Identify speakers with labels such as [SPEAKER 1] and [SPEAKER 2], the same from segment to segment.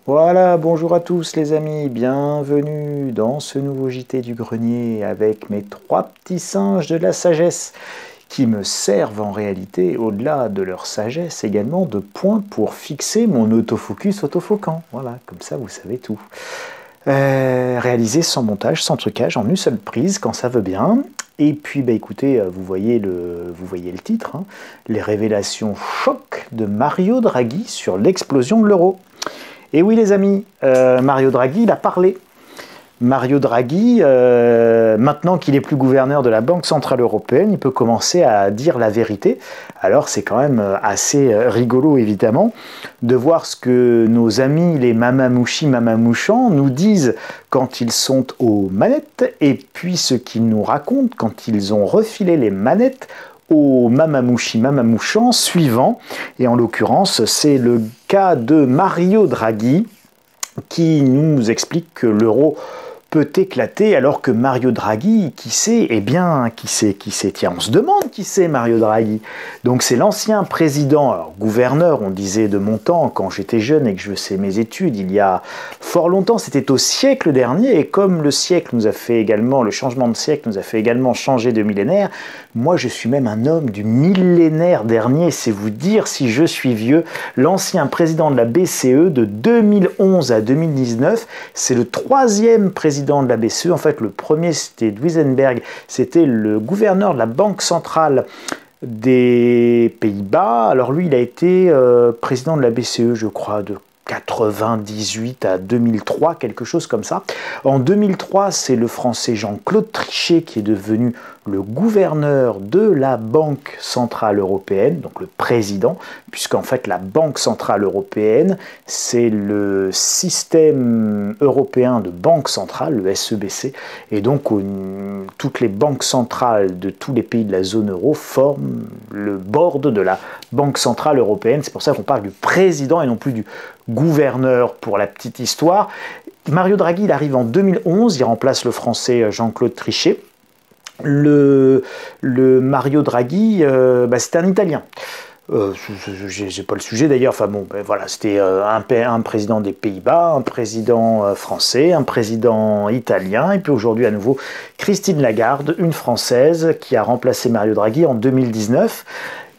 [SPEAKER 1] Voilà, bonjour à tous les amis, bienvenue dans ce nouveau JT du grenier avec mes trois petits singes de la sagesse qui me servent en réalité, au-delà de leur sagesse, également de points pour fixer mon autofocus autofocant. Voilà, comme ça vous savez tout. Réalisé sans montage, sans trucage, en une seule prise quand ça veut bien. Et puis écoutez, vous voyez le titre, hein, les révélations choc de Mario Draghi sur l'explosion de l'euro. Et oui les amis, Mario Draghi, il a parlé. Mario Draghi, maintenant qu'il n'est plus gouverneur de la Banque Centrale Européenne, il peut commencer à dire la vérité. Alors c'est quand même assez rigolo évidemment de voir ce que nos amis les mamamouchi mamamouchants nous disent quand ils sont aux manettes et puis ce qu'ils nous racontent quand ils ont refilé les manettes aux mamamouchi mamamouchants suivants. Et en l'occurrence, c'est le cas de Mario Draghi qui nous explique que l'euro peut éclater alors que Mario Draghi, qui c'est? Eh bien, qui c'est? Tiens, on se demande qui c'est Mario Draghi. Donc c'est l'ancien président, alors gouverneur, on disait de mon temps, quand j'étais jeune et que je faisais mes études, il y a fort longtemps, c'était au siècle dernier, et comme le siècle nous a fait également, le changement de siècle nous a fait également changer de millénaire, moi je suis même un homme du millénaire dernier, c'est vous dire si je suis vieux, l'ancien président de la BCE de 2011 à 2019, c'est le troisième président de la BCE. En fait, le premier, c'était Duisenberg, c'était le gouverneur de la Banque centrale des Pays-Bas. Alors lui, il a été président de la BCE, je crois, de 98 à 2003, quelque chose comme ça. En 2003, c'est le français Jean-Claude Trichet qui est devenu le gouverneur de la Banque Centrale Européenne, donc le président, puisqu'en fait la Banque Centrale Européenne, c'est le système européen de banque centrale, le SEBC, et donc toutes les banques centrales de tous les pays de la zone euro forment le board de la Banque Centrale Européenne. C'est pour ça qu'on parle du président et non plus du gouverneur pour la petite histoire. Mario Draghi, il arrive en 2011, il remplace le français Jean-Claude Trichet. Le Mario Draghi, c'était un Italien. J'ai pas le sujet d'ailleurs, enfin bon, voilà, c'était un président des Pays-Bas, un président français, un président italien, et puis aujourd'hui à nouveau Christine Lagarde, une Française qui a remplacé Mario Draghi en 2019.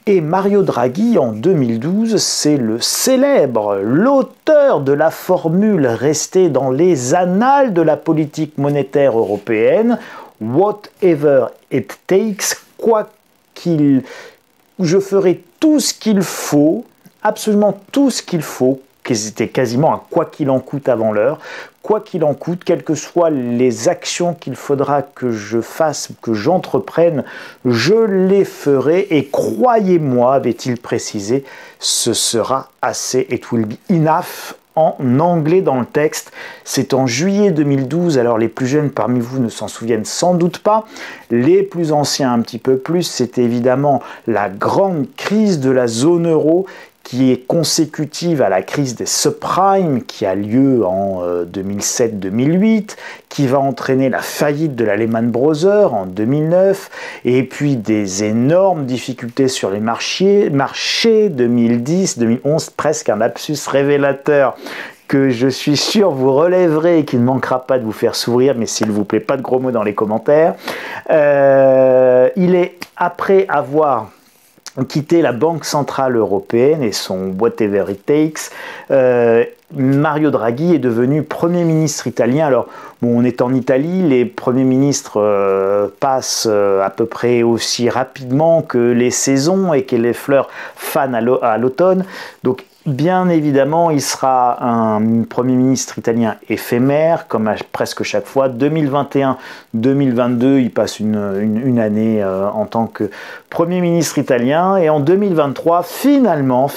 [SPEAKER 1] Et Mario Draghi, en 2012, c'est le célèbre, l'auteur de la formule restée dans les annales de la politique monétaire européenne, whatever it takes, je ferai tout ce qu'il faut, absolument tout ce qu'il faut, que c'était quasiment un quoi qu'il en coûte avant l'heure, quoi qu'il en coûte, quelles que soient les actions qu'il faudra que je fasse, que j'entreprenne, je les ferai, et croyez-moi, avait-il précisé, ce sera assez, it will be enough, en anglais dans le texte. C'est en juillet 2012, alors les plus jeunes parmi vous ne s'en souviennent sans doute pas, les plus anciens un petit peu plus, c'est évidemment la grande crise de la zone euro qui est consécutive à la crise des subprimes qui a lieu en 2007-2008, qui va entraîner la faillite de la Lehman Brothers en 2009, et puis des énormes difficultés sur les marchés 2010-2011, presque un lapsus révélateur que je suis sûr vous relèverez et qui ne manquera pas de vous faire sourire, mais s'il vous plaît, pas de gros mots dans les commentaires. Il est, après avoir quitté la Banque Centrale Européenne et son whatever it takes, Mario Draghi est devenu Premier ministre italien. Alors, bon, on est en Italie, les premiers ministres passent à peu près aussi rapidement que les saisons et que les fleurs fanent à l'automne. Donc, bien évidemment, il sera un Premier ministre italien éphémère, comme presque chaque fois. 2021-2022, il passe une année en tant que Premier ministre italien. Et en 2023, finalement,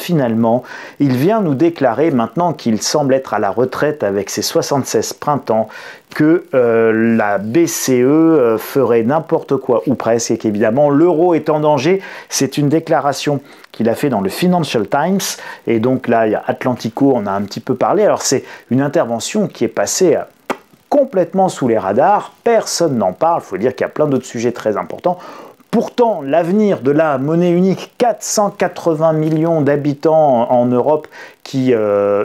[SPEAKER 1] il vient nous déclarer, maintenant qu'il semble être à la retraite avec ses 76 printemps, que la BCE ferait n'importe quoi, ou presque, et qu'évidemment l'euro est en danger. C'est une déclaration qu'il a fait dans le Financial Times, et donc là il y a Atlantico, on a un petit peu parlé. Alors c'est une intervention qui est passée complètement sous les radars, personne n'en parle, il faut dire qu'il y a plein d'autres sujets très importants. Pourtant, l'avenir de la monnaie unique, 480 millions d'habitants en Europe qui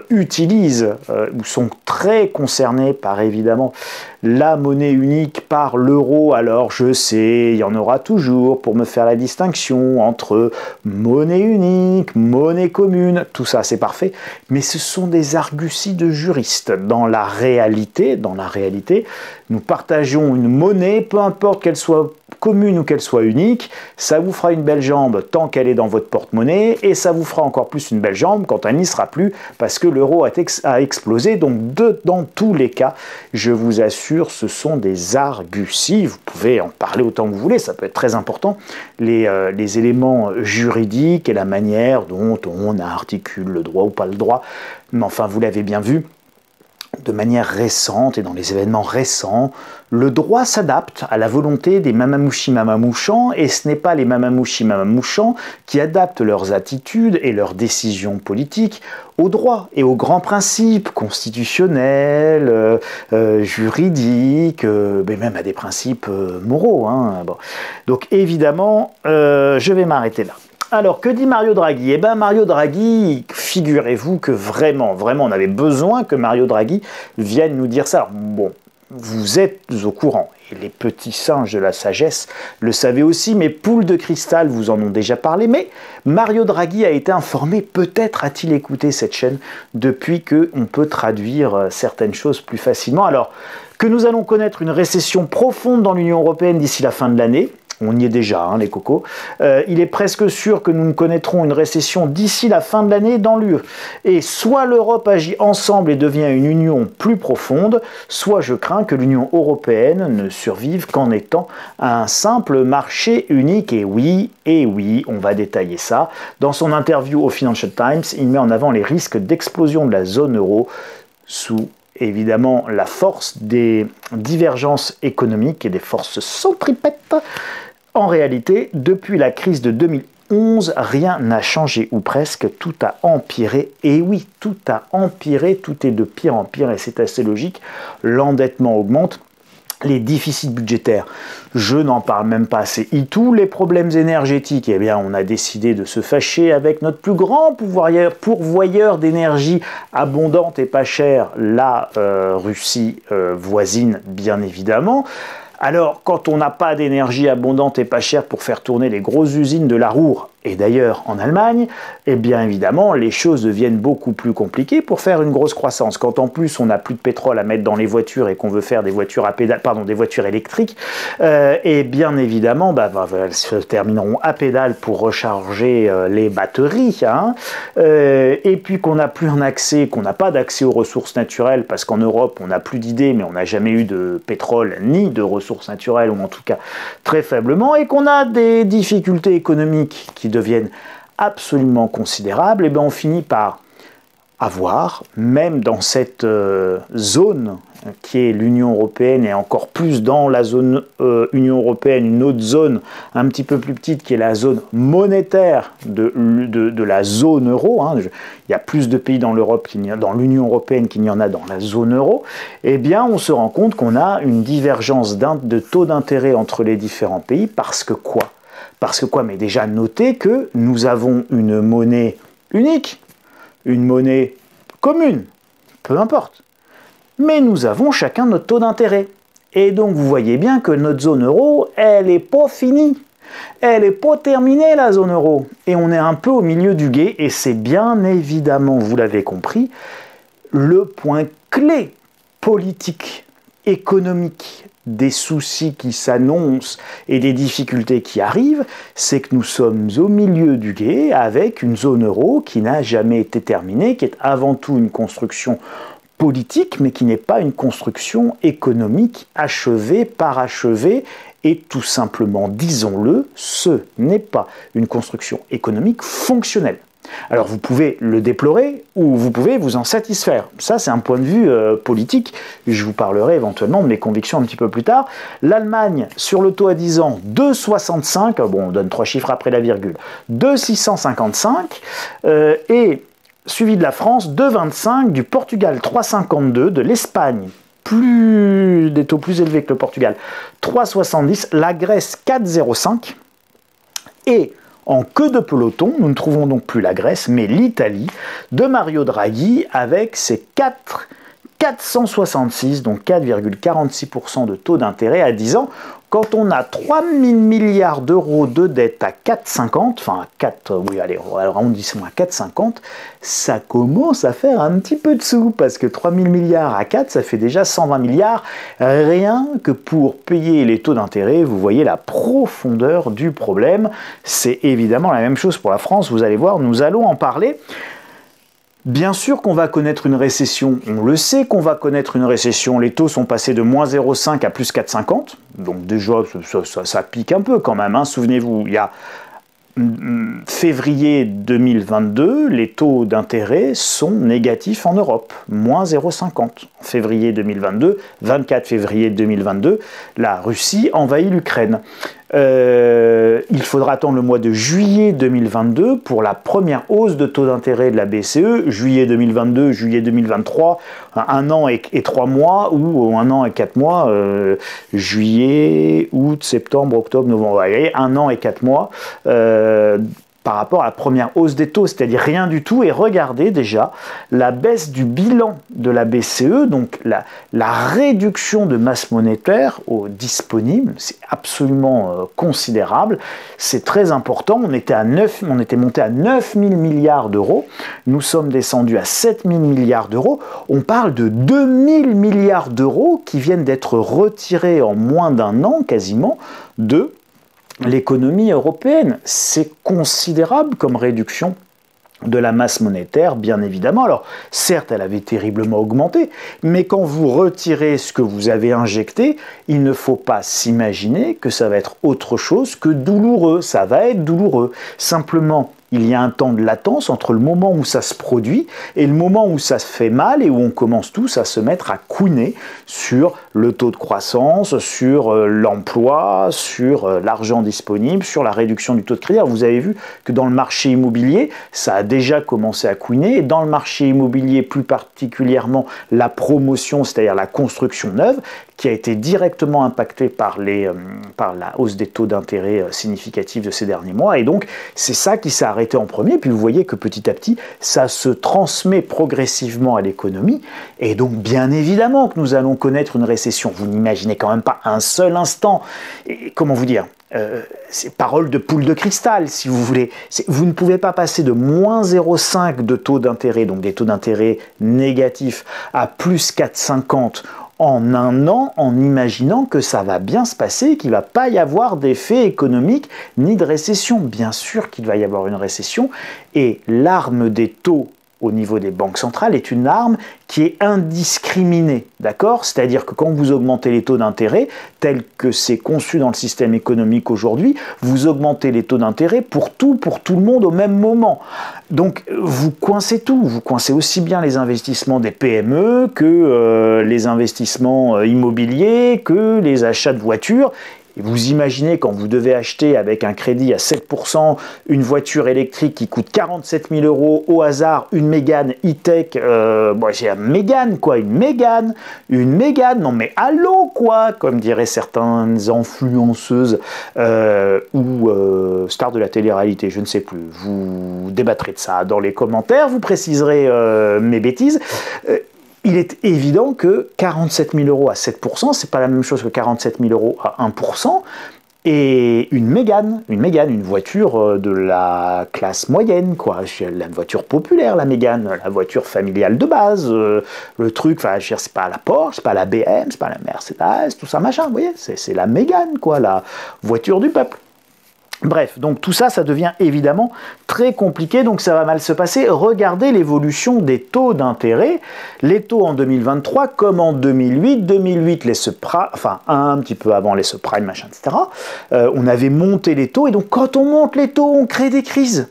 [SPEAKER 1] utilisent ou sont très concernés par évidemment la monnaie unique, par l'euro. Alors je sais, il y en aura toujours pour me faire la distinction entre monnaie unique, monnaie commune, tout ça c'est parfait, mais ce sont des arguties de juristes. Dans la réalité, nous partageons une monnaie, peu importe qu'elle soit commune ou qu'elle soit unique, ça vous fera une belle jambe tant qu'elle est dans votre porte-monnaie, et ça vous fera encore plus une belle jambe quand elle n'y sera plus, parce que l'euro a explosé. Donc dans tous les cas, je vous assure, ce sont des arguties. Vous pouvez en parler autant que vous voulez, ça peut être très important, les éléments juridiques et la manière dont on articule le droit ou pas le droit. Mais enfin, vous l'avez bien vu, de manière récente et dans les événements récents, le droit s'adapte à la volonté des mamamouchi mamamouchants, et ce n'est pas les mamamouchi mamamouchants qui adaptent leurs attitudes et leurs décisions politiques au droit et aux grands principes constitutionnels, juridiques, mais même à des principes moraux. Bon. Donc évidemment, je vais m'arrêter là. Alors, que dit Mario Draghi? Eh bien, Mario Draghi, figurez-vous que vraiment, on avait besoin que Mario Draghi vienne nous dire ça. Alors, bon, vous êtes au courant, et les petits singes de la sagesse le savaient aussi, mes poules de cristal vous en ont déjà parlé, mais Mario Draghi a été informé, peut-être a-t-il écouté cette chaîne, depuis qu'on peut traduire certaines choses plus facilement. Alors, que nous allons connaître une récession profonde dans l'Union européenne d'ici la fin de l'année. On y est déjà, les cocos. Il est presque sûr que nous connaîtrons une récession d'ici la fin de l'année dans l'UE. Et soit l'Europe agit ensemble et devient une union plus profonde, soit je crains que l'Union européenne ne survive qu'en étant un simple marché unique. Et oui, on va détailler ça. Dans son interview au Financial Times, il met en avant les risques d'explosion de la zone euro sous évidemment la force des divergences économiques et des forces centripetes. En réalité, depuis la crise de 2011, rien n'a changé, ou presque, tout a empiré. Et oui, tout a empiré, tout est de pire en pire, et c'est assez logique. L'endettement augmente, les déficits budgétaires, je n'en parle même pas assez. Et tous les problèmes énergétiques, eh bien, on a décidé de se fâcher avec notre plus grand pourvoyeur d'énergie abondante et pas chère, la Russie voisine, bien évidemment. Alors, quand on n'a pas d'énergie abondante et pas chère pour faire tourner les grosses usines de la Ruhr, et d'ailleurs en Allemagne, eh bien évidemment, les choses deviennent beaucoup plus compliquées pour faire une grosse croissance. Quand en plus on n'a plus de pétrole à mettre dans les voitures et qu'on veut faire des voitures des voitures électriques, et bien évidemment, elles se termineront à pédale pour recharger les batteries, et puis qu'on n'a plus qu'on n'a pas d'accès aux ressources naturelles, parce qu'en Europe on n'a plus d'idées, mais on n'a jamais eu de pétrole ni de ressources naturelles, ou en tout cas très faiblement, et qu'on a des difficultés économiques qui deviennent absolument considérables, et bien on finit par avoir, même dans cette zone qui est l'Union européenne, et encore plus dans la zone Union européenne, une autre zone un petit peu plus petite qui est la zone monétaire de la zone euro. Il y a plus de pays dans l'Union européenne qu'il n'y en a dans la zone euro. Eh bien, on se rend compte qu'on a une divergence de taux d'intérêt entre les différents pays, parce que quoi? Parce que quoi? Mais déjà, notez que nous avons une monnaie unique, une monnaie commune, peu importe. Mais nous avons chacun notre taux d'intérêt. Et donc, vous voyez bien que notre zone euro, elle n'est pas finie. Elle n'est pas terminée, la zone euro. Et on est un peu au milieu du gué, et c'est bien évidemment, vous l'avez compris, le point clé politique, économique, des soucis qui s'annoncent et des difficultés qui arrivent, c'est que nous sommes au milieu du gué avec une zone euro qui n'a jamais été terminée, qui est avant tout une construction politique, mais qui n'est pas une construction économique achevée, parachevée, et tout simplement, disons-le, ce n'est pas une construction économique fonctionnelle. Alors vous pouvez le déplorer ou vous pouvez vous en satisfaire. Ça, c'est un point de vue politique. Je vous parlerai éventuellement de mes convictions un petit peu plus tard. L'Allemagne, sur le taux à 10 ans, 2,65, bon, on donne 3 chiffres après la virgule, 2,655, et suivi de la France, 2,25, du Portugal, 3,52, de l'Espagne, des taux plus élevés que le Portugal, 3,70, la Grèce, 4,05, et En queue de peloton, nous ne trouvons donc plus la Grèce, mais l'Italie de Mario Draghi avec ses 466, donc 4,46% de taux d'intérêt à 10 ans. Quand on a 3 000 milliards d'euros de dette à 4,50, enfin à 4, oui allez, arrondissons à 4,50, ça commence à faire un petit peu de sous, parce que 3 000 milliards à 4, ça fait déjà 120 milliards, rien que pour payer les taux d'intérêt. Vous voyez la profondeur du problème. C'est évidemment la même chose pour la France, vous allez voir, nous allons en parler. Bien sûr qu'on va connaître une récession, on le sait qu'on va connaître une récession, les taux sont passés de moins 0,5 à plus 4,50, donc déjà ça pique un peu quand même, hein. Souvenez-vous, il y a février 2022, les taux d'intérêt sont négatifs en Europe, moins 0,50. En février 2022, 24 février 2022, la Russie envahit l'Ukraine. Il faudra attendre le mois de juillet 2022 pour la première hausse de taux d'intérêt de la BCE, juillet 2022, juillet 2023, un an et 3 mois, ou un an et 4 mois, juillet, août, septembre, octobre, novembre, un an et 4 mois, par rapport à la première hausse des taux, c'est-à-dire rien du tout. Et regardez déjà la baisse du bilan de la BCE, donc la réduction de masse monétaire au disponible, c'est absolument considérable, c'est très important. On était monté à 9 000 milliards d'euros, nous sommes descendus à 7 000 milliards d'euros, on parle de 2 000 milliards d'euros qui viennent d'être retirés en moins d'un an quasiment de l'économie européenne. C'est considérable comme réduction de la masse monétaire, bien évidemment. Alors, certes, elle avait terriblement augmenté, mais quand vous retirez ce que vous avez injecté, il ne faut pas s'imaginer que ça va être autre chose que douloureux. Ça va être douloureux. Simplement, il y a un temps de latence entre le moment où ça se produit et le moment où ça se fait mal et où on commence tous à se mettre à couiner sur le taux de croissance, sur l'emploi, sur l'argent disponible, sur la réduction du taux de crédit. Alors vous avez vu que dans le marché immobilier, ça a déjà commencé à couiner, et dans le marché immobilier plus particulièrement la promotion, c'est-à-dire la construction neuve, qui a été directement impactée par la hausse des taux d'intérêt significatifs de ces derniers mois. Et donc, c'est ça qui s'est arrêté en premier. Puis vous voyez que petit à petit, ça se transmet progressivement à l'économie. Et donc, bien évidemment que nous allons connaître une récession. Vous n'imaginez quand même pas un seul instant. Et, comment vous dire, c'est parole de poule de cristal, si vous voulez. Vous ne pouvez pas passer de moins 0,5 de taux d'intérêt, donc des taux d'intérêt négatifs, à plus 4,50 en un an, en imaginant que ça va bien se passer, qu'il ne va pas y avoir d'effet économique ni de récession. Bien sûr qu'il va y avoir une récession, et l'arme des taux au niveau des banques centrales est une arme qui est indiscriminée, d'accord? C'est-à-dire que quand vous augmentez les taux d'intérêt, tel que c'est conçu dans le système économique aujourd'hui, vous augmentez les taux d'intérêt pour tout le monde au même moment. Donc vous coincez tout, vous coincez aussi bien les investissements des PME que les investissements immobiliers, que les achats de voitures. Et vous imaginez quand vous devez acheter avec un crédit à 7% une voiture électrique qui coûte 47 000 euros au hasard, une Mégane e-tech, c'est une Mégane quoi, une Mégane, non mais allô quoi, comme diraient certaines influenceuses ou stars de la télé-réalité, je ne sais plus. Vous débattrez de ça dans les commentaires, vous préciserez mes bêtises. Il est évident que 47 000 euros à 7%, c'est pas la même chose que 47 000 euros à 1%. Et une Mégane, une voiture de la classe moyenne, quoi. La voiture populaire, la Mégane, la voiture familiale de base, le truc, enfin, c'est pas la Porsche, c'est pas la BM, c'est pas la Mercedes, tout ça, machin, vous voyez, c'est la Mégane, quoi, la voiture du peuple. Bref, donc tout ça, ça devient évidemment très compliqué, donc ça va mal se passer. Regardez l'évolution des taux d'intérêt. Les taux en 2023, comme en 2008, les subprimes, enfin un petit peu avant les subprimes, machin, etc. On avait monté les taux, et donc quand on monte les taux, on crée des crises.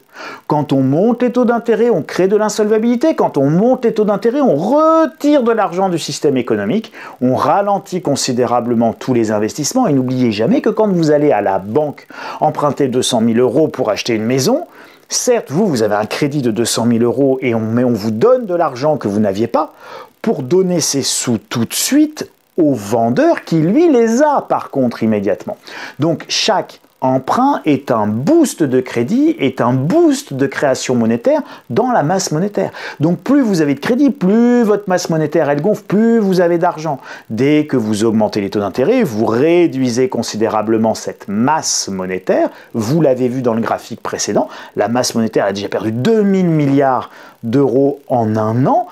[SPEAKER 1] Quand on monte les taux d'intérêt, on crée de l'insolvabilité. Quand on monte les taux d'intérêt, on retire de l'argent du système économique. On ralentit considérablement tous les investissements. Et n'oubliez jamais que quand vous allez à la banque emprunter 200 000 euros pour acheter une maison, certes, vous avez un crédit de 200 000 euros et on vous donne de l'argent que vous n'aviez pas pour donner ces sous tout de suite au vendeur qui, lui, les a par contre immédiatement. Donc, chaque emprunt est un boost de crédit, est un boost de création monétaire dans la masse monétaire. Donc plus vous avez de crédit, plus votre masse monétaire elle gonfle, plus vous avez d'argent. Dès que vous augmentez les taux d'intérêt, vous réduisez considérablement cette masse monétaire. Vous l'avez vu dans le graphique précédent, la masse monétaire a déjà perdu 2000 milliards d'euros en un an.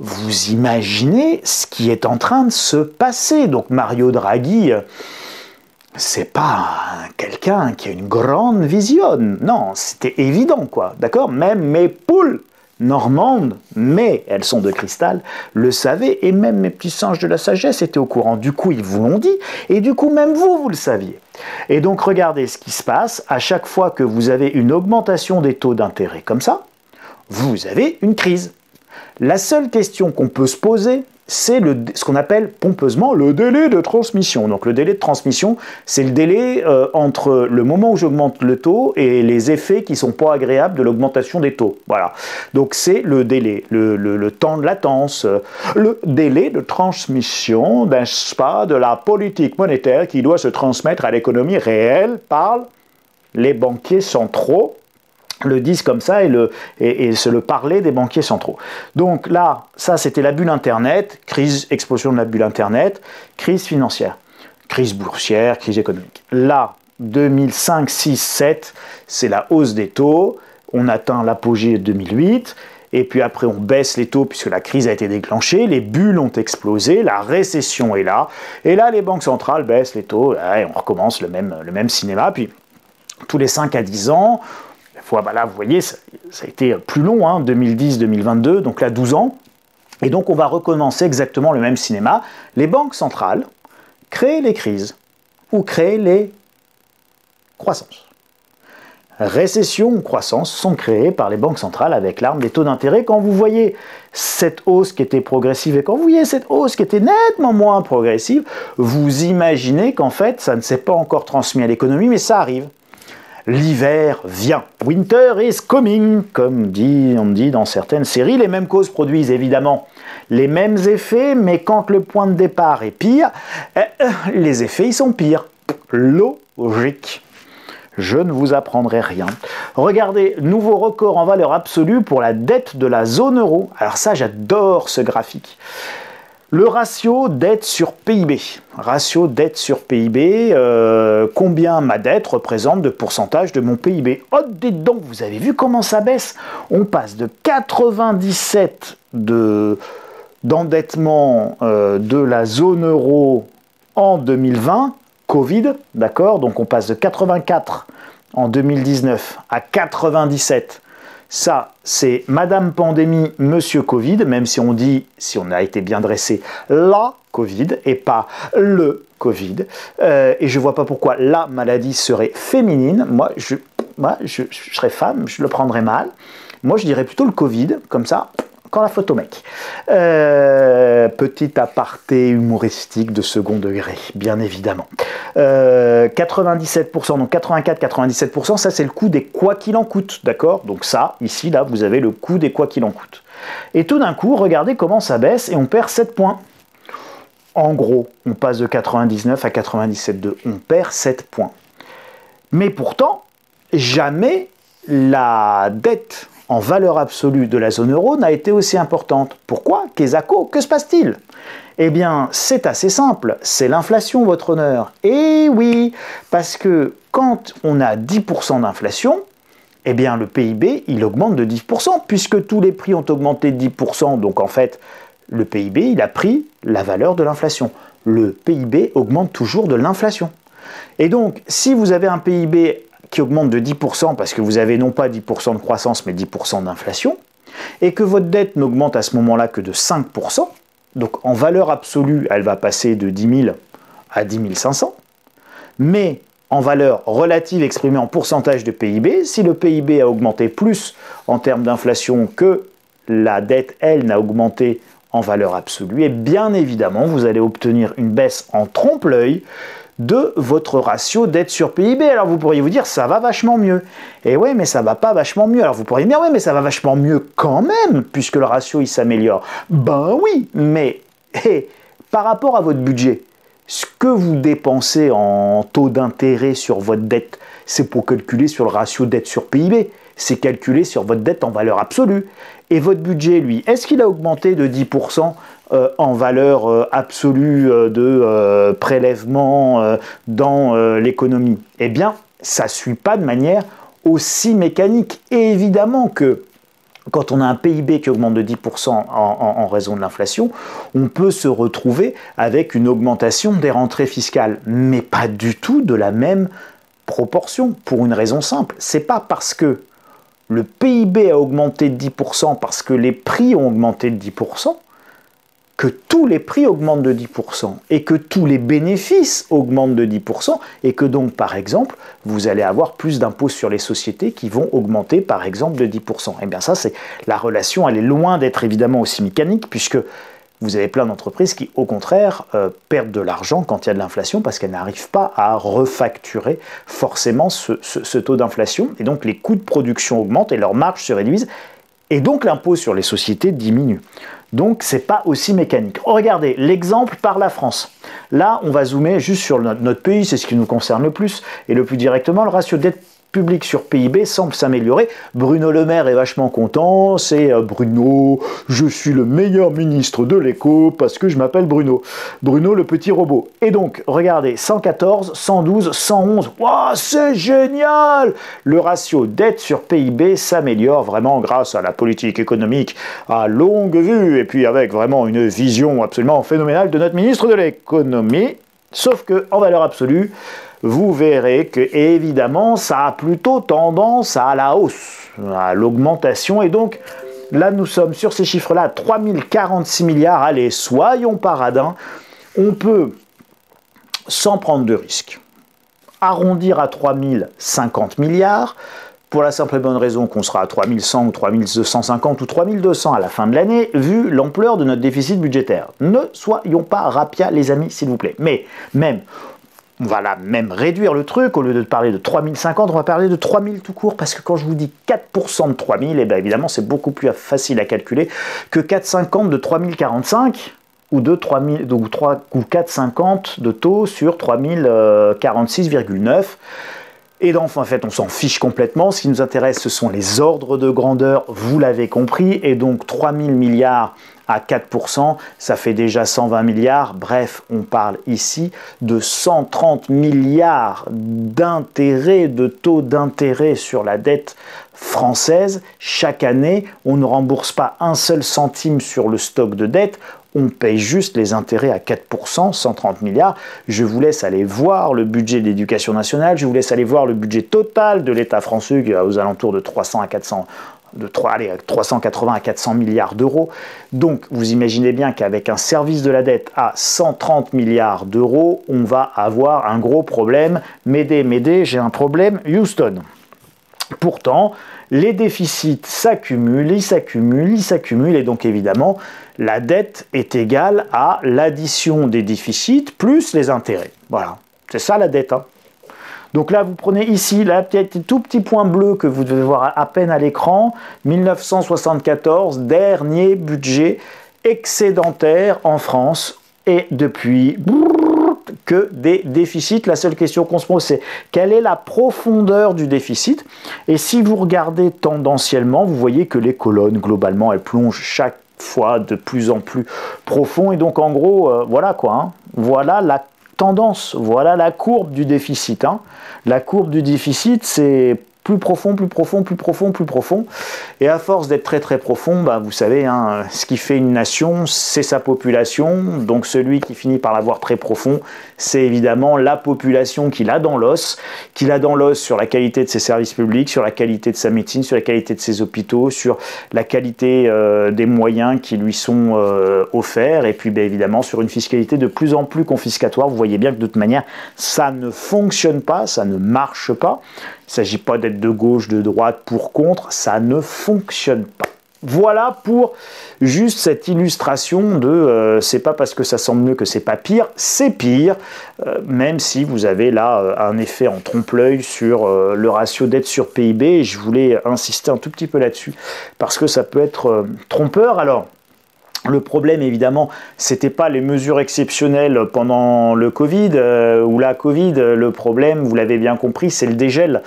[SPEAKER 1] Vous imaginez ce qui est en train de se passer. Donc Mario Draghi, c'est pas quelqu'un qui a une grande vision. Non, c'était évident, quoi. D'accord? Même mes poules normandes, mais elles sont de cristal, le savaient, et même mes petits singes de la sagesse étaient au courant. Du coup, ils vous l'ont dit, et du coup, même vous le saviez. Et donc, regardez ce qui se passe. À chaque fois que vous avez une augmentation des taux d'intérêt comme ça, vous avez une crise. La seule question qu'on peut se poser, c'est ce qu'on appelle pompeusement le délai de transmission. Donc le délai de transmission, c'est le délai entre le moment où j'augmente le taux et les effets qui ne sont pas agréables de l'augmentation des taux. Voilà. Donc c'est le délai, le temps de latence, le délai de transmission, n'est-ce pas, de la politique monétaire qui doit se transmettre à l'économie réelle par les banquiers centraux. Le disent comme ça et se le parler des banquiers centraux. Donc là, ça c'était la bulle Internet, crise, explosion de la bulle Internet, crise financière, crise boursière, crise économique. Là, 2005, 6, 7, c'est la hausse des taux, on atteint l'apogée de 2008, et puis après on baisse les taux puisque la crise a été déclenchée, les bulles ont explosé, la récession est là, et là les banques centrales baissent les taux, et on recommence le même cinéma, puis tous les 5 à 10 ans, là, vous voyez, ça a été plus long, hein, 2010-2022, donc là 12 ans. Et donc on va recommencer exactement le même cinéma. Les banques centrales créent les crises ou créent les croissances. Récession ou croissance sont créées par les banques centrales avec l'arme des taux d'intérêt. Quand vous voyez cette hausse qui était progressive et quand vous voyez cette hausse qui était nettement moins progressive, vous imaginez qu'en fait, ça ne s'est pas encore transmis à l'économie, mais ça arrive. L'hiver vient. Winter is coming, comme on dit dans certaines séries. Les mêmes causes produisent évidemment les mêmes effets, mais quand le point de départ est pire, les effets ils sont pires. Logique. Je ne vous apprendrai rien. Regardez, nouveau record en valeur absolue pour la dette de la zone euro. Alors ça, j'adore ce graphique. Le ratio dette sur PIB. Ratio dette sur PIB, combien ma dette représente de pourcentage de mon PIB. Oh, dedans, vous avez vu comment ça baisse? On passe de 97 d'endettement de la zone euro en 2020, Covid, d'accord? Donc on passe de 84 en 2019 à 97. Ça, c'est Madame Pandémie, Monsieur Covid, même si on dit, si on a été bien dressé, la Covid et pas le Covid. Et je ne vois pas pourquoi la maladie serait féminine. Moi, je serais femme, je le prendrais mal. Moi, je dirais plutôt le Covid, comme ça, quand la photo mec. Petit aparté humoristique de second degré, bien évidemment. 97%, donc 84-97%, ça c'est le coût des quoi qu'il en coûte, d'accord? Donc ça, ici, là, vous avez le coût des quoi qu'il en coûte. Et tout d'un coup, regardez comment ça baisse et on perd 7 points. En gros, on passe de 99 à 97,2, on perd 7 points. Mais pourtant, jamais la dette en valeur absolue de la zone euro n'a été aussi importante. Pourquoi? Qu'Esako, que se passe-t-il? Eh bien, c'est assez simple, c'est l'inflation, votre honneur. Et oui, parce que quand on a 10% d'inflation, eh bien le PIB, il augmente de 10%, puisque tous les prix ont augmenté de 10%, donc en fait, le PIB, il a pris la valeur de l'inflation. Le PIB augmente toujours de l'inflation. Et donc, si vous avez un PIB qui augmente de 10% parce que vous avez non pas 10% de croissance mais 10% d'inflation, et que votre dette n'augmente à ce moment-là que de 5%, donc en valeur absolue, elle va passer de 10 000 à 10 500, mais en valeur relative exprimée en pourcentage de PIB, si le PIB a augmenté plus en termes d'inflation que la dette, elle, n'a augmenté en valeur absolue, et bien évidemment, vous allez obtenir une baisse en trompe-l'œil de votre ratio dette sur PIB. Alors vous pourriez vous dire, ça va vachement mieux. Et ouais, mais ça va pas vachement mieux. Alors vous pourriez dire, ouais, mais ça va vachement mieux quand même, puisque le ratio, il s'améliore. Ben oui, mais par rapport à votre budget, ce que vous dépensez en taux d'intérêt sur votre dette, c'est pour calculer sur le ratio dette sur PIB. C'est calculé sur votre dette en valeur absolue. Et votre budget, lui, est-ce qu'il a augmenté de 10% en valeur absolue de prélèvement dans l'économie? Eh bien, ça ne suit pas de manière aussi mécanique. Et évidemment que quand on a un PIB qui augmente de 10% en raison de l'inflation, on peut se retrouver avec une augmentation des rentrées fiscales, mais pas du tout de la même proportion, pour une raison simple. C'est pas parce que le PIB a augmenté de 10% parce que les prix ont augmenté de 10%, que tous les prix augmentent de 10% et que tous les bénéfices augmentent de 10% et que donc, par exemple, vous allez avoir plus d'impôts sur les sociétés qui vont augmenter, par exemple, de 10%. Eh bien ça, c'est la relation, elle est loin d'être évidemment aussi mécanique puisque vous avez plein d'entreprises qui, au contraire, perdent de l'argent quand il y a de l'inflation parce qu'elles n'arrivent pas à refacturer forcément ce taux d'inflation. Et donc, les coûts de production augmentent et leurs marges se réduisent. Et donc, l'impôt sur les sociétés diminue. Donc, c'est pas aussi mécanique. Oh, regardez, l'exemple par la France. Là, on va zoomer juste sur notre pays, c'est ce qui nous concerne le plus. Et le plus directement, le ratio dette public sur PIB semble s'améliorer. Bruno Le Maire est vachement content, c'est Bruno, je suis le meilleur ministre de l'éco parce que je m'appelle Bruno. Bruno le petit robot. Et donc, regardez, 114, 112, 111, waouh, c'est génial! Le ratio dette sur PIB s'améliore vraiment grâce à la politique économique à longue vue et puis avec vraiment une vision absolument phénoménale de notre ministre de l'économie. Sauf que, en valeur absolue, vous verrez que, évidemment, ça a plutôt tendance à la hausse, à l'augmentation. Et donc, là, nous sommes sur ces chiffres-là, 3046 milliards. Allez, soyons paradins. On peut, sans prendre de risques, arrondir à 3050 milliards, pour la simple et bonne raison qu'on sera à 3100 ou 3250 ou 3200 à la fin de l'année, vu l'ampleur de notre déficit budgétaire. Ne soyons pas rapias, les amis, s'il vous plaît. Mais même... on va là même réduire le truc, au lieu de parler de 3050, on va parler de 3000 tout court, parce que quand je vous dis 4% de 3000, eh bien évidemment c'est beaucoup plus facile à calculer que 4,50 de 3045, ou de 3000, ou 4,50 de taux sur 3046,9. Et donc, en fait, on s'en fiche complètement. Ce qui nous intéresse, ce sont les ordres de grandeur, vous l'avez compris, et donc 3000 milliards à 4%, ça fait déjà 120 milliards. Bref, on parle ici de 130 milliards d'intérêts, de taux d'intérêt sur la dette française. Chaque année, on ne rembourse pas un seul centime sur le stock de dette. On paye juste les intérêts à 4%, 130 milliards. Je vous laisse aller voir le budget de l'éducation nationale, je vous laisse aller voir le budget total de l'État français qui est aux alentours de 380 à 400 milliards d'euros. Donc, vous imaginez bien qu'avec un service de la dette à 130 milliards d'euros, on va avoir un gros problème. M'aidez, j'ai un problème, Houston. Pourtant, les déficits s'accumulent, ils s'accumulent, et donc évidemment, la dette est égale à l'addition des déficits plus les intérêts. Voilà, c'est ça la dette. Hein. Donc là, vous prenez ici, là, tout petit point bleu que vous devez voir à peine à l'écran, 1974, dernier budget excédentaire en France, et depuis... que des déficits. La seule question qu'on se pose, c'est quelle est la profondeur du déficit? Et si vous regardez tendanciellement, vous voyez que les colonnes, globalement, elles plongent chaque fois de plus en plus profond. Et donc, en gros, voilà quoi. Hein. Voilà la tendance, voilà la courbe du déficit. Hein. La courbe du déficit, c'est plus profond, plus profond, plus profond, plus profond. Et à force d'être très très profond, bah, vous savez, hein, ce qui fait une nation, c'est sa population. Donc celui qui finit par l'avoir très profond, c'est évidemment la population qu'il a dans l'os sur la qualité de ses services publics, sur la qualité de sa médecine, sur la qualité de ses hôpitaux, sur la qualité des moyens qui lui sont offerts, et puis bah, évidemment sur une fiscalité de plus en plus confiscatoire. Vous voyez bien que de toute manière, ça ne fonctionne pas, ça ne marche pas. Il ne s'agit pas d'être de gauche, de droite, pour, contre, ça ne fonctionne pas. Voilà pour juste cette illustration de c'est pas parce que ça semble mieux que c'est pas pire, c'est pire, même si vous avez là un effet en trompe-l'œil sur le ratio dette sur PIB, et je voulais insister un tout petit peu là-dessus, parce que ça peut être trompeur. Alors, Le problème, évidemment, c'était pas les mesures exceptionnelles pendant le Covid ou la Covid. Le problème, vous l'avez bien compris, c'est le dégel.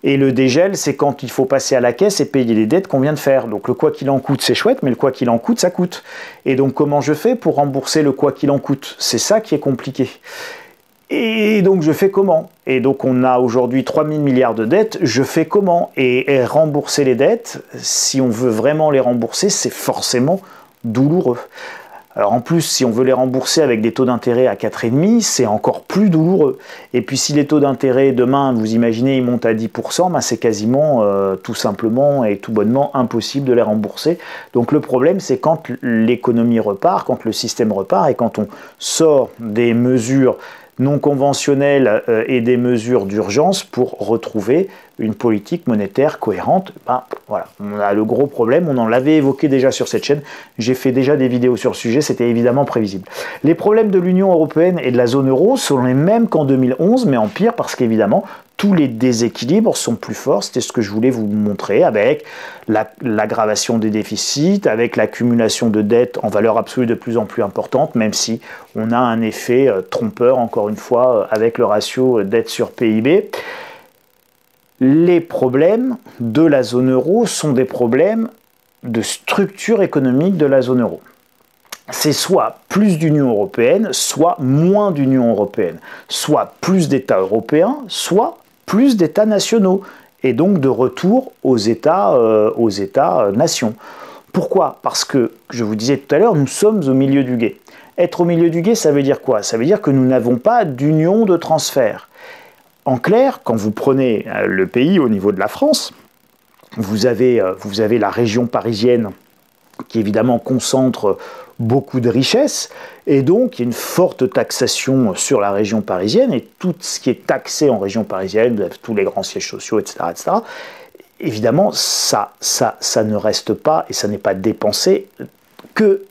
[SPEAKER 1] Et le dégel, c'est quand il faut passer à la caisse et payer les dettes qu'on vient de faire. Donc le quoi qu'il en coûte, c'est chouette, mais le quoi qu'il en coûte, ça coûte. Et donc comment je fais pour rembourser le quoi qu'il en coûte? C'est ça qui est compliqué. Et donc je fais comment? Et donc on a aujourd'hui 3000 milliards de dettes, je fais comment? Et rembourser les dettes, si on veut vraiment les rembourser, c'est forcément douloureux. Alors en plus, si on veut les rembourser avec des taux d'intérêt à 4,5, c'est encore plus douloureux. Et puis si les taux d'intérêt demain, vous imaginez, ils montent à 10%, ben c'est quasiment tout simplement et tout bonnement impossible de les rembourser. Donc le problème, c'est quand l'économie repart, quand le système repart et quand on sort des mesures non conventionnelles et des mesures d'urgence pour retrouver une politique monétaire cohérente. Ben, voilà, on a le gros problème, on en l'avait évoqué déjà sur cette chaîne, j'ai fait déjà des vidéos sur le sujet, c'était évidemment prévisible. Les problèmes de l'Union européenne et de la zone euro sont les mêmes qu'en 2011, mais en pire parce qu'évidemment, tous les déséquilibres sont plus forts, c'était ce que je voulais vous montrer, avec l'aggravation des déficits, avec l'accumulation de dettes en valeur absolue de plus en plus importante, même si on a un effet trompeur, encore une fois, avec le ratio dette sur PIB. Les problèmes de la zone euro sont des problèmes de structure économique de la zone euro. C'est soit plus d'Union européenne, soit moins d'Union européenne, soit plus d'États européens, soit plus d'États nationaux, et donc de retour aux États-nations. Pourquoi? Parce que, je vous disais tout à l'heure, nous sommes au milieu du gué. Être au milieu du gué, ça veut dire quoi? Ça veut dire que nous n'avons pas d'union de transfert. En clair, quand vous prenez le pays au niveau de la France, vous avez la région parisienne qui évidemment concentre beaucoup de richesses, et donc il y a une forte taxation sur la région parisienne, et tout ce qui est taxé en région parisienne, tous les grands sièges sociaux, etc., évidemment, ça ne reste pas, et ça n'est pas dépensé que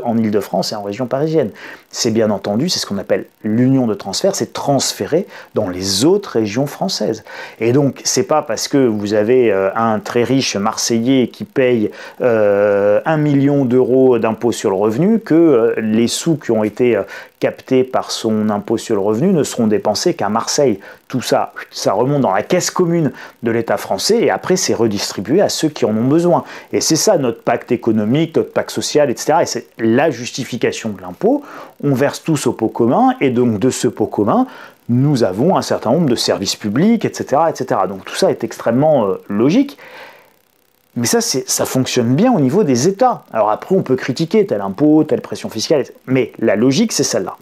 [SPEAKER 1] en Île-de-France et en région parisienne. C'est bien entendu, c'est ce qu'on appelle l'union de transfert, c'est transféré dans les autres régions françaises. Et donc, c'est pas parce que vous avez un très riche Marseillais qui paye 1 million d'euros d'impôt sur le revenu que les sous qui ont été captés par son impôt sur le revenu ne seront dépensés qu'à Marseille. Tout ça, ça remonte dans la caisse commune de l'État français et après c'est redistribué à ceux qui en ont besoin. Et c'est ça notre pacte économique, notre pacte social, etc. Et c'est la justification de l'impôt. On verse tous au pot commun et donc de ce pot commun, nous avons un certain nombre de services publics, etc. etc. Donc tout ça est extrêmement logique. Mais ça fonctionne bien au niveau des États. Alors après, on peut critiquer tel impôt, telle pression fiscale, mais la logique, c'est celle-là.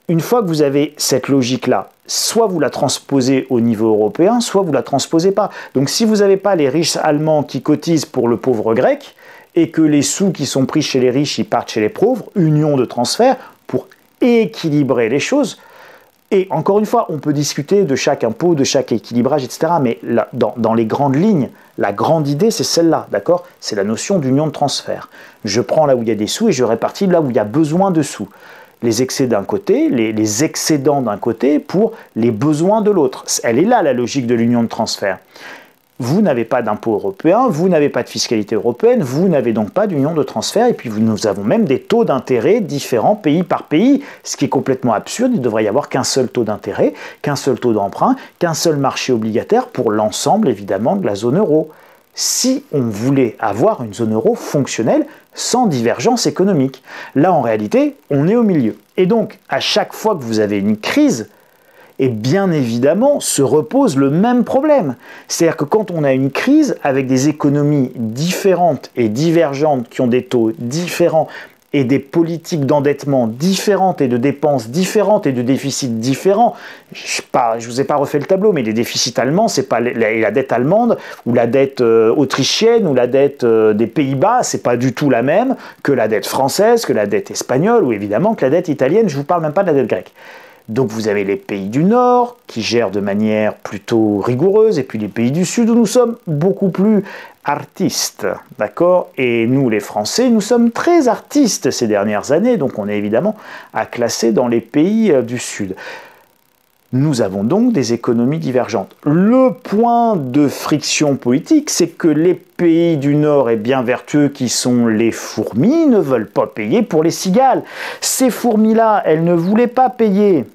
[SPEAKER 1] Une fois que vous avez cette logique-là, soit vous la transposez au niveau européen, soit vous ne la transposez pas. Donc si vous n'avez pas les riches allemands qui cotisent pour le pauvre grec, et que les sous qui sont pris chez les riches, ils partent chez les pauvres, union de transfert, pour équilibrer les choses. Et encore une fois, on peut discuter de chaque impôt, de chaque équilibrage, etc. Mais là, dans les grandes lignes, la grande idée, c'est celle-là, d'accord? C'est la notion d'union de transfert. Je prends là où il y a des sous et je répartis là où il y a besoin de sous. Les excès d'un côté, les excédents d'un côté pour les besoins de l'autre. Elle est là, la logique de l'union de transfert. Vous n'avez pas d'impôt européen, vous n'avez pas de fiscalité européenne, vous n'avez donc pas d'union de transfert, et puis nous avons même des taux d'intérêt différents pays par pays, ce qui est complètement absurde. Il ne devrait y avoir qu'un seul taux d'intérêt, qu'un seul taux d'emprunt, qu'un seul marché obligataire pour l'ensemble, évidemment, de la zone euro. Si on voulait avoir une zone euro fonctionnelle, sans divergence économique. Là, en réalité, on est au milieu. Et donc, à chaque fois que vous avez une crise, et bien évidemment, se repose le même problème. C'est-à-dire que quand on a une crise avec des économies différentes et divergentes, qui ont des taux différents et des politiques d'endettement différentes et de dépenses différentes et de déficits différents, je ne vous ai pas refait le tableau, mais les déficits allemands, c'est pas la dette allemande ou la dette autrichienne ou la dette des Pays-Bas, c'est pas du tout la même que la dette française, que la dette espagnole ou évidemment que la dette italienne. Je vous parle même pas de la dette grecque. Donc vous avez les pays du Nord qui gèrent de manière plutôt rigoureuse, et puis les pays du Sud où nous sommes beaucoup plus artistes, d'accord? Et nous, les Français, nous sommes très artistes ces dernières années, donc on est évidemment à classer dans les pays du Sud. Nous avons donc des économies divergentes. Le point de friction politique, c'est que les pays du Nord et bien vertueux qui sont les fourmis ne veulent pas payer pour les cigales. Ces fourmis-là, elles ne voulaient pas payer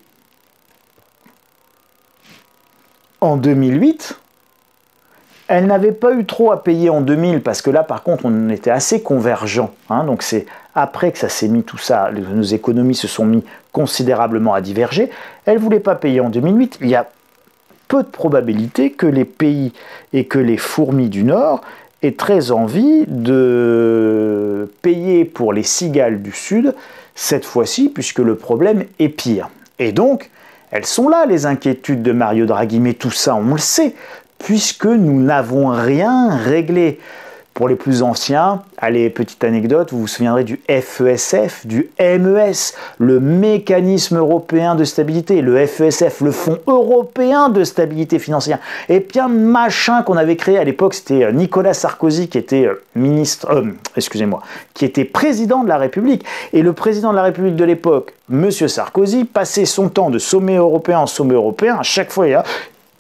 [SPEAKER 1] en 2008. Elles n'avaient pas eu trop à payer en 2000 parce que là, par contre, on était assez convergents. Donc c'est après que ça s'est mis tout ça, nos économies se sont mis considérablement à diverger. Elles ne voulaient pas payer en 2008. Il y a peu de probabilité que les pays et que les fourmis du Nord aient très envie de payer pour les cigales du Sud cette fois-ci, puisque le problème est pire. Et donc, elles sont là, les inquiétudes de Mario Draghi, mais tout ça, on le sait, puisque nous n'avons rien réglé. Pour les plus anciens, allez, petite anecdote, vous vous souviendrez du FESF, du MES, le mécanisme européen de stabilité, le FESF, le Fonds européen de stabilité financière. Et bien, machin qu'on avait créé à l'époque, c'était Nicolas Sarkozy qui était qui était président de la République. Et le président de la République de l'époque, Monsieur Sarkozy, passait son temps de sommet européen en sommet européen, à chaque fois,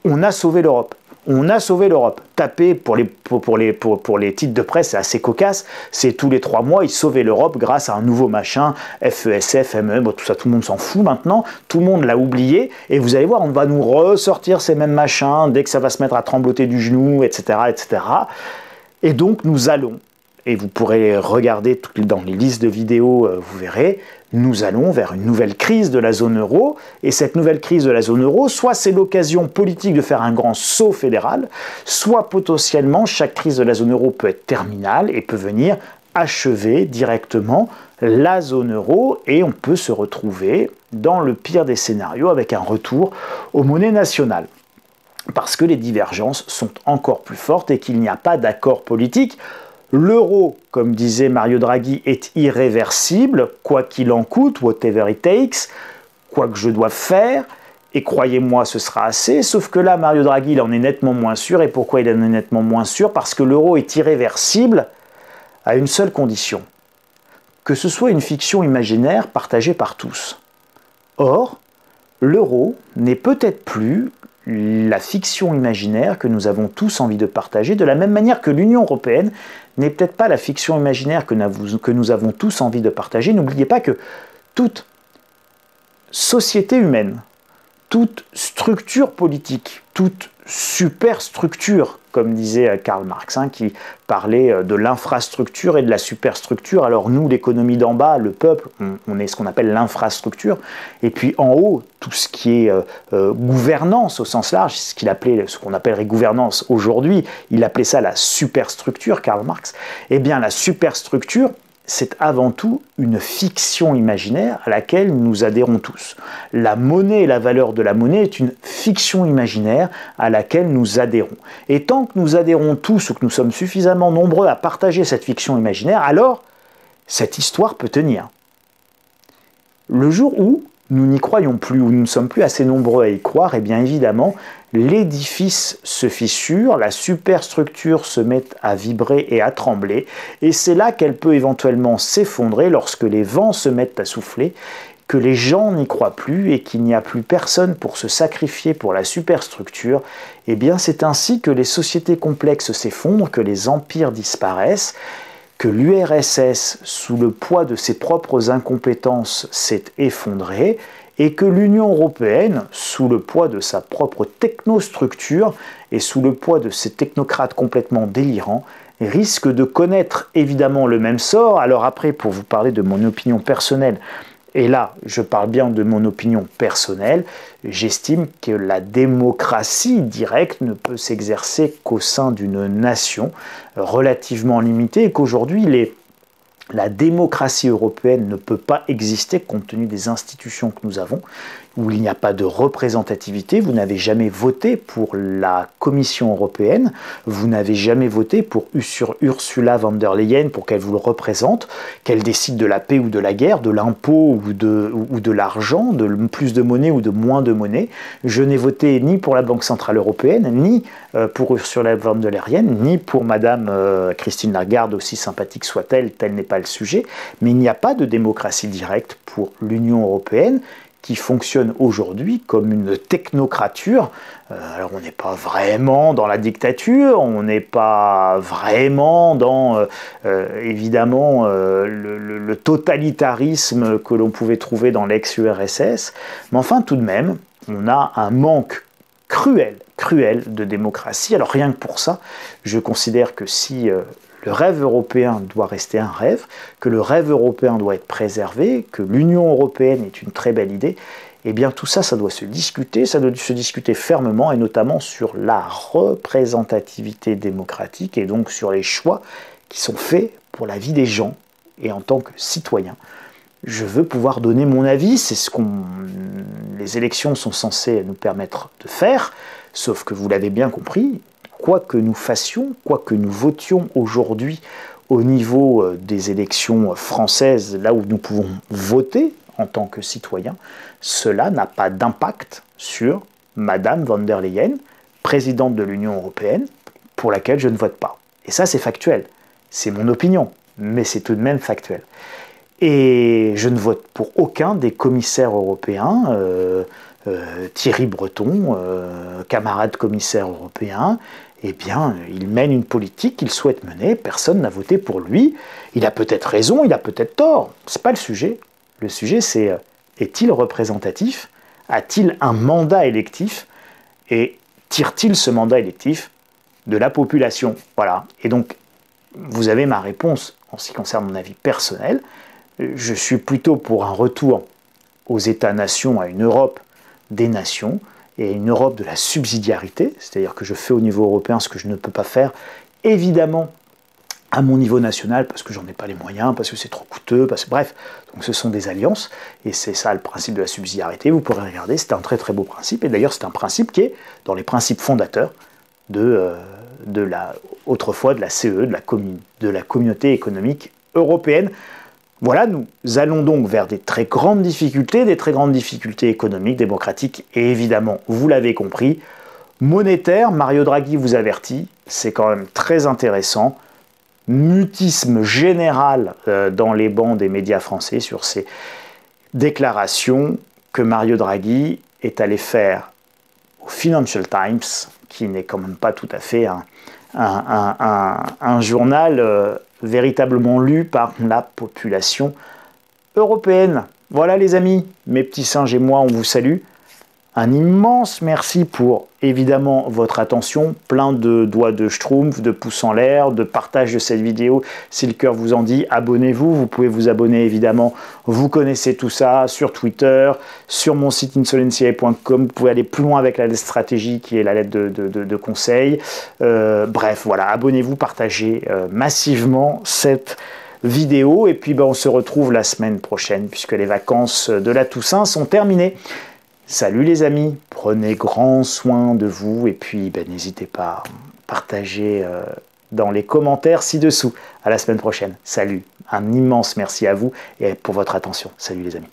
[SPEAKER 1] on a sauvé l'Europe. On a sauvé l'Europe. Taper pour les titres de presse, c'est assez cocasse. C'est tous les 3 mois, ils sauvaient l'Europe grâce à un nouveau machin, FESF, ME, tout ça, tout le monde s'en fout maintenant. Tout le monde l'a oublié. Et vous allez voir, on va nous ressortir ces mêmes machins dès que ça va se mettre à trembloter du genou, etc., etc. Et donc, nous allons, et vous pourrez regarder dans les listes de vidéos, vous verrez, nous allons vers une nouvelle crise de la zone euro, et cette nouvelle crise de la zone euro, soit c'est l'occasion politique de faire un grand saut fédéral, soit potentiellement chaque crise de la zone euro peut être terminale et peut venir achever directement la zone euro, et on peut se retrouver dans le pire des scénarios avec un retour aux monnaies nationales. Parce que les divergences sont encore plus fortes et qu'il n'y a pas d'accord politique. L'euro, comme disait Mario Draghi, est irréversible, quoi qu'il en coûte, whatever it takes, quoi que je doive faire, et croyez-moi, ce sera assez, sauf que là, Mario Draghi, il en est nettement moins sûr, et pourquoi il en est nettement moins sûr? Parce que l'euro est irréversible à une seule condition, que ce soit une fiction imaginaire partagée par tous. Or, l'euro n'est peut-être plus la fiction imaginaire que nous avons tous envie de partager, de la même manière que l'Union européenne n'est peut-être pas la fiction imaginaire que nous avons tous envie de partager. N'oubliez pas que toute société humaine, toute structure politique, toute superstructure, comme disait Karl Marx, qui parlait de l'infrastructure et de la superstructure. Alors nous, l'économie d'en bas, le peuple, on est ce qu'on appelle l'infrastructure. Et puis en haut, tout ce qui est gouvernance au sens large, ce qu'on appellerait gouvernance aujourd'hui, il appelait ça la superstructure, Karl Marx. Eh bien la superstructure, c'est avant tout une fiction imaginaire à laquelle nous adhérons tous. La monnaie et la valeur de la monnaie est une fiction imaginaire à laquelle nous adhérons. Et tant que nous adhérons tous ou que nous sommes suffisamment nombreux à partager cette fiction imaginaire, alors cette histoire peut tenir. Le jour où nous n'y croyons plus, où nous ne sommes plus assez nombreux à y croire, eh bien évidemment, l'édifice se fissure, la superstructure se met à vibrer et à trembler, et c'est là qu'elle peut éventuellement s'effondrer lorsque les vents se mettent à souffler, que les gens n'y croient plus et qu'il n'y a plus personne pour se sacrifier pour la superstructure. Eh bien c'est ainsi que les sociétés complexes s'effondrent, que les empires disparaissent, que l'URSS, sous le poids de ses propres incompétences, s'est effondrée, et que l'Union européenne, sous le poids de sa propre technostructure et sous le poids de ses technocrates complètement délirants, risque de connaître évidemment le même sort. Alors après, pour vous parler de mon opinion personnelle, et là, je parle bien de mon opinion personnelle, j'estime que la démocratie directe ne peut s'exercer qu'au sein d'une nation relativement limitée et qu'aujourd'hui, la démocratie européenne ne peut pas exister compte tenu des institutions que nous avons, où il n'y a pas de représentativité. Vous n'avez jamais voté pour la Commission européenne, vous n'avez jamais voté sur Ursula von der Leyen pour qu'elle vous le représente, qu'elle décide de la paix ou de la guerre, de l'impôt ou de l'argent, de plus de monnaie ou de moins de monnaie. Je n'ai voté ni pour la Banque Centrale Européenne, ni pour Ursula von der Leyen, ni pour Madame Christine Lagarde, aussi sympathique soit-elle, tel n'est pas le sujet, mais il n'y a pas de démocratie directe pour l'Union européenne, qui fonctionne aujourd'hui comme une technocrature. Alors on n'est pas vraiment dans la dictature, on n'est pas vraiment dans évidemment le totalitarisme que l'on pouvait trouver dans l'ex-URSS, mais enfin tout de même, on a un manque cruel de démocratie. Alors rien que pour ça, je considère que si le rêve européen doit rester un rêve, que le rêve européen doit être préservé, que l'Union européenne est une très belle idée, eh bien tout ça, ça doit se discuter fermement, et notamment sur la représentativité démocratique, et donc sur les choix qui sont faits pour la vie des gens. Et en tant que citoyen, je veux pouvoir donner mon avis, c'est ce que les élections sont censées nous permettre de faire, sauf que vous l'avez bien compris, quoi que nous fassions, quoi que nous votions aujourd'hui au niveau des élections françaises, là où nous pouvons voter en tant que citoyens, cela n'a pas d'impact sur Madame von der Leyen, présidente de l'Union européenne, pour laquelle je ne vote pas. Et ça, c'est factuel. C'est mon opinion, mais c'est tout de même factuel. Et je ne vote pour aucun des commissaires européens, Thierry Breton, camarade commissaire européen, eh bien, il mène une politique qu'il souhaite mener, personne n'a voté pour lui, il a peut-être raison, il a peut-être tort, c'est pas le sujet. Le sujet, c'est est-il représentatif? A-t-il un mandat électif? Et tire-t-il ce mandat électif de la population? Voilà. Et donc, vous avez ma réponse en ce qui concerne mon avis personnel. Je suis plutôt pour un retour aux États-nations, à une Europe des nations, et une Europe de la subsidiarité, c'est-à-dire que je fais au niveau européen ce que je ne peux pas faire, évidemment, à mon niveau national, parce que j'en ai pas les moyens, parce que c'est trop coûteux, bref, donc ce sont des alliances, et c'est ça le principe de la subsidiarité, vous pourrez regarder, c'est un très très beau principe, et d'ailleurs c'est un principe qui est dans les principes fondateurs autrefois de la CE, de la communauté économique européenne. Voilà, nous allons donc vers des très grandes difficultés économiques, démocratiques, et évidemment, vous l'avez compris, monétaires. Mario Draghi vous avertit, c'est quand même très intéressant. Mutisme général dans les bancs des médias français sur ces déclarations que Mario Draghi est allé faire au Financial Times, qui n'est quand même pas tout à fait un journal véritablement lu par la population européenne. Voilà les amis, mes petits singes et moi, on vous salue. Un immense merci pour, évidemment, votre attention, plein de doigts de schtroumpf, de pouces en l'air, de partage de cette vidéo. Si le cœur vous en dit, abonnez-vous. Vous pouvez vous abonner, évidemment. Vous connaissez tout ça sur Twitter, sur mon site insolentiae.com. Vous pouvez aller plus loin avec la lettre stratégie, qui est la lettre de conseil. Bref, voilà, abonnez-vous, partagez massivement cette vidéo. Et puis, on se retrouve la semaine prochaine, puisque les vacances de la Toussaint sont terminées. Salut les amis, prenez grand soin de vous et puis n'hésitez pas à partager dans les commentaires ci-dessous. À la semaine prochaine. Salut, un immense merci à vous et pour votre attention. Salut les amis.